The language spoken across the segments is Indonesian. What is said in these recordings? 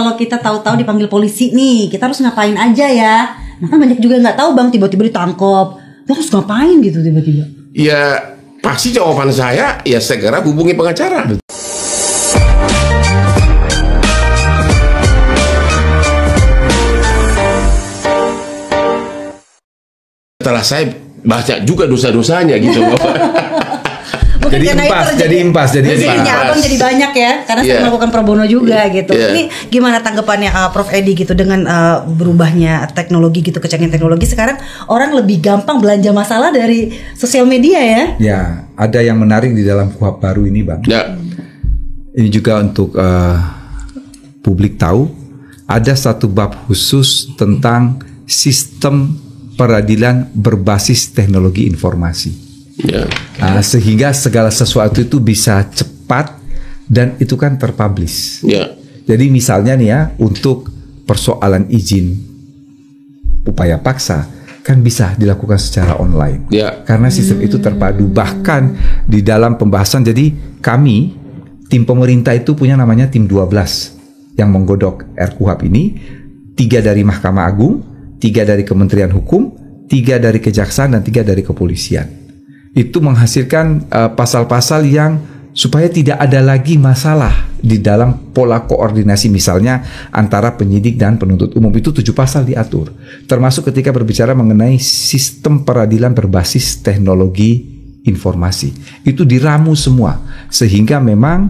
kalau kita tahu-tahu dipanggil polisi nih, kita harus ngapain aja ya? Nah kan banyak juga nggak tahu bang, tiba-tiba ditangkap, terus ngapain gitu tiba-tiba? Ya pasti jawaban saya ya segera hubungi pengacara. Setelah saya baca juga dosa-dosanya gitu loh. Jadi impas. Abang jadi banyak ya, karena saya melakukan pro bono juga gitu. Ini gimana tanggapannya Prof Edi gitu dengan berubahnya teknologi gitu, kecanggihan teknologi sekarang orang lebih gampang belanja masalah dari sosial media ya? Ya, ada yang menarik di dalam KUHP baru ini bang. Ya. Ini juga untuk publik tahu, ada satu bab khusus tentang sistem peradilan berbasis teknologi informasi. Ya. Sehingga segala sesuatu itu bisa cepat dan itu kan terpublish. Ya. Jadi misalnya nih ya, untuk persoalan izin upaya paksa kan bisa dilakukan secara online. Ya. Karena sistem itu terpadu. Bahkan di dalam pembahasan, jadi kami tim pemerintah itu punya namanya tim 12 yang menggodok RKUHP ini, 3 dari Mahkamah Agung, 3 dari Kementerian Hukum, 3 dari Kejaksaan, dan 3 dari Kepolisian. Itu menghasilkan pasal-pasal yang supaya tidak ada lagi masalah di dalam pola koordinasi misalnya antara penyidik dan penuntut umum. Itu 7 pasal diatur, termasuk ketika berbicara mengenai sistem peradilan berbasis teknologi informasi. Itu diramu semua, sehingga memang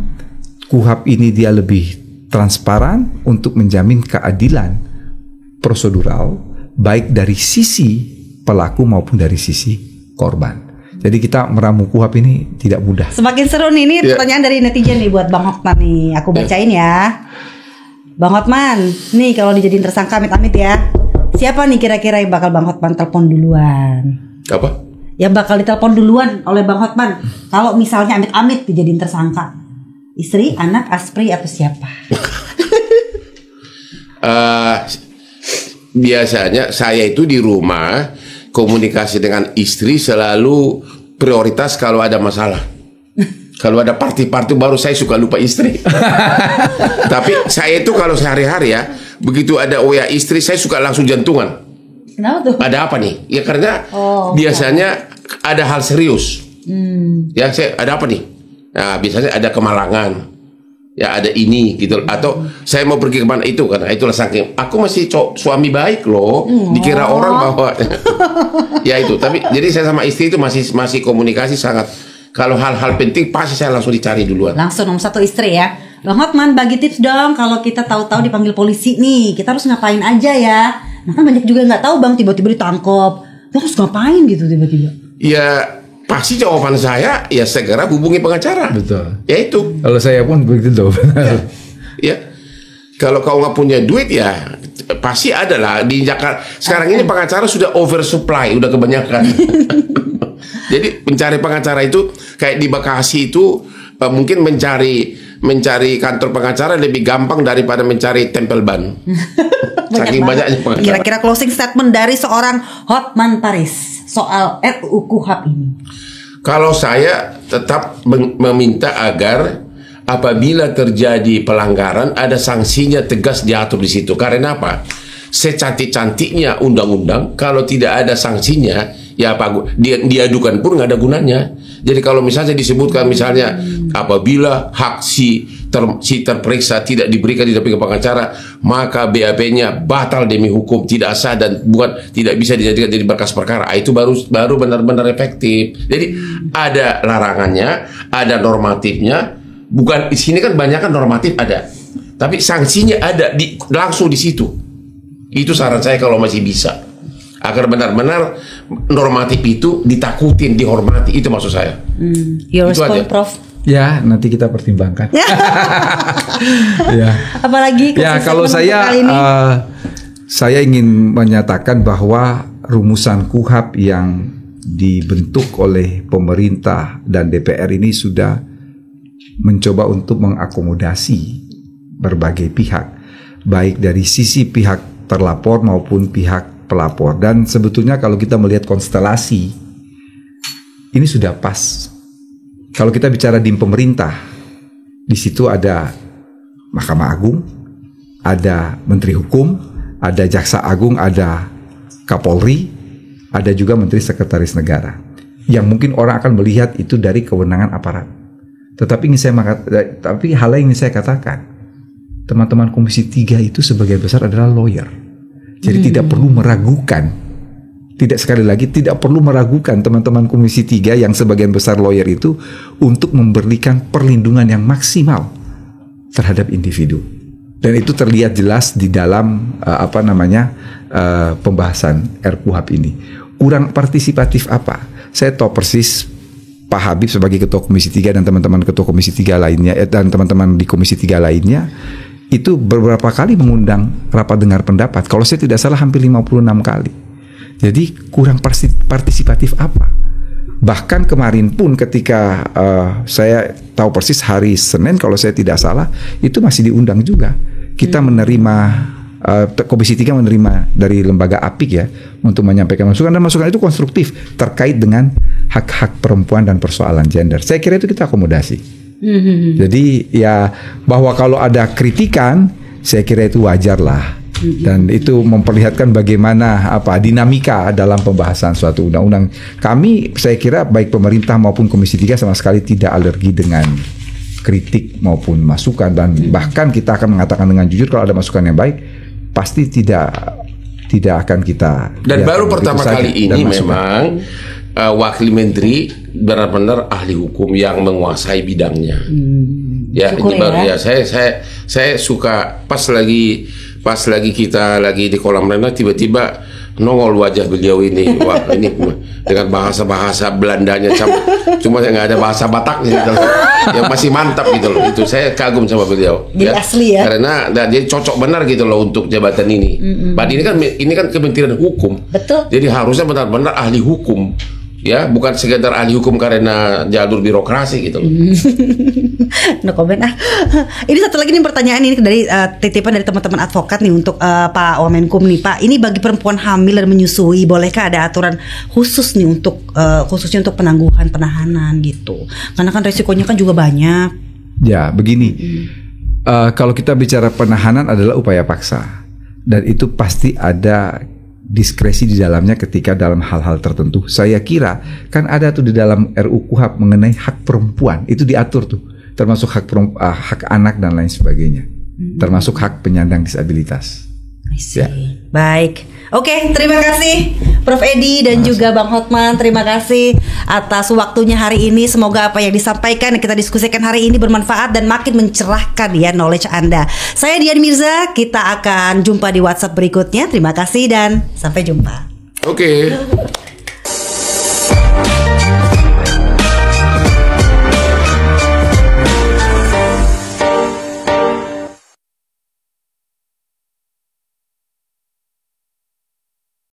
KUHP ini dia lebih transparan untuk menjamin keadilan prosedural baik dari sisi pelaku maupun dari sisi korban. Jadi kita meramu KUHP ini tidak mudah. Semakin seru nih, ini pertanyaan dari netizen nih buat Bang Hotman nih. Aku bacain ya. Bang Hotman, nih kalau dijadiin tersangka amit-amit ya, siapa nih kira-kira yang bakal Bang Hotman telepon duluan? Apa? Yang bakal ditelepon duluan oleh Bang Hotman kalau misalnya amit-amit dijadiin tersangka? Istri, anak, aspri, atau siapa? Biasanya saya itu di rumah komunikasi dengan istri selalu prioritas kalau ada masalah. Kalau ada party-party baru saya suka lupa istri. Tapi saya itu kalau sehari-hari ya, begitu ada WA istri saya suka langsung jantungan. Kenapa tuh? Ada apa nih? Ya karena biasanya ada hal serius. Ya saya ada apa nih? Nah biasanya ada kemalangan. Ya ada ini gitu, atau saya mau pergi kemana itu, karena itulah saking aku masih suami baik loh, dikira orang bahwa ya itu. Tapi jadi saya sama istri itu masih komunikasi sangat. Kalau hal-hal penting pasti saya langsung dicari duluan. Langsung nomor 1 istri ya. Bang Hotman, bagi tips dong kalau kita tahu-tahu dipanggil polisi nih, kita harus ngapain aja ya? Nah kan banyak juga nggak tahu bang, tiba-tiba ditangkap, terus ngapain gitu tiba-tiba? Ya pasti jawaban saya ya segera hubungi pengacara. Betul. Ya itu. Kalau saya pun begitu. Ya. Kalau kau nggak punya duit ya pasti ada lah di Jakarta. Sekarang ini pengacara sudah oversupply, udah kebanyakan. Jadi mencari pengacara itu kayak di Bekasi itu mungkin mencari kantor pengacara lebih gampang daripada mencari tempel ban. Saking banyaknya pengacara. Kira-kira closing statement dari seorang Hotman Paris soal RUU KUHP ini. Kalau saya tetap meminta agar apabila terjadi pelanggaran ada sanksinya tegas diatur di situ. Karena apa? Secantik-cantiknya undang-undang kalau tidak ada sanksinya ya apa diadukan pun nggak ada gunanya. Jadi kalau misalnya disebutkan misalnya apabila hak si terperiksa tidak diberikan didampingi pengacara, maka BAP-nya batal demi hukum, tidak sah dan tidak bisa dijadikan jadi berkas perkara. Itu baru benar-benar efektif. Jadi ada larangannya, ada normatifnya. Bukan di sini kan banyak kan normatif ada, tapi sanksinya ada langsung di situ. Itu saran saya kalau masih bisa. Agar benar-benar normatif itu ditakutin, dihormati, itu maksud saya. Your response, Prof? Ya, nanti kita pertimbangkan. Ya. Apalagi ya kalau saya ingin menyatakan bahwa rumusan KUHP yang dibentuk oleh pemerintah dan DPR ini sudah mencoba untuk mengakomodasi berbagai pihak, baik dari sisi pihak terlapor maupun pihak pelapor. Dan sebetulnya kalau kita melihat konstelasi ini sudah pas. Kalau kita bicara di pemerintah, di situ ada Mahkamah Agung, ada Menteri Hukum, ada Jaksa Agung, ada Kapolri, ada juga Menteri Sekretaris Negara. Yang mungkin orang akan melihat itu dari kewenangan aparat. Tetapi hal yang ingin saya katakan, teman-teman Komisi 3 itu sebagian besar adalah lawyer. Jadi tidak perlu meragukan. Tidak perlu meragukan teman-teman Komisi 3 yang sebagian besar lawyer itu untuk memberikan perlindungan yang maksimal terhadap individu. Dan itu terlihat jelas di dalam pembahasan RKUHP ini. Kurang partisipatif apa? Saya tahu persis Pak Habib sebagai Ketua Komisi 3 dan teman-teman Ketua Komisi 3 lainnya dan teman-teman di Komisi 3 lainnya itu beberapa kali mengundang rapat dengar pendapat. Kalau saya tidak salah hampir 56 kali. Jadi kurang partisipatif apa? Bahkan kemarin pun ketika saya tahu persis hari Senin kalau saya tidak salah itu masih diundang juga. Kita menerima Komisi 3 menerima dari lembaga APIK ya untuk menyampaikan masukan, dan masukan itu konstruktif terkait dengan hak-hak perempuan dan persoalan gender. Saya kira itu kita akomodasi. Jadi ya bahwa kalau ada kritikan saya kira itu wajar lah. Dan itu memperlihatkan bagaimana dinamika dalam pembahasan suatu undang-undang. Kami saya kira baik pemerintah maupun Komisi 3 sama sekali tidak alergi dengan kritik maupun masukan, dan bahkan kita akan mengatakan dengan jujur kalau ada masukan yang baik pasti tidak akan kita. Dan baru pertama kali ini memang wakil menteri benar-benar ahli hukum yang menguasai bidangnya. Ya, ini baru ya. Saya suka pas lagi kita lagi di kolam renang tiba-tiba nongol wajah beliau ini. Wah, ini dengan bahasa Belandanya cuma nggak ada bahasa Bataknya gitu. Yang masih mantap gitu loh. Itu saya kagum sama beliau. Jadi asli ya. Karena jadi cocok benar gitu loh untuk jabatan ini. Padahal ini kan Kementerian Hukum. Betul. Jadi harusnya benar-benar ahli hukum. Ya, bukan sekedar ahli hukum karena jalur birokrasi gitu. No comment ah. Ini satu lagi nih pertanyaan ini dari titipan dari teman-teman advokat nih untuk Pak Wamenkum nih Pak. Ini bagi perempuan hamil dan menyusui, bolehkah ada aturan khusus nih untuk khususnya untuk penangguhan penahanan gitu? Karena kan resikonya kan juga banyak. Ya, begini. Kalau kita bicara penahanan adalah upaya paksa, dan itu pasti ada diskresi di dalamnya ketika dalam hal-hal tertentu. Saya kira kan ada tuh di dalam RUU KUHP mengenai hak perempuan, itu diatur tuh, termasuk hak anak dan lain sebagainya, termasuk hak penyandang disabilitas. Ya. Baik, oke, terima kasih Prof Edi dan juga Bang Hotman. Terima kasih atas waktunya hari ini. Semoga apa yang disampaikan dan kita diskusikan hari ini bermanfaat dan makin mencerahkan ya knowledge Anda. Saya Dian Mirza, kita akan jumpa di WhatsApp berikutnya. Terima kasih dan sampai jumpa. Oke.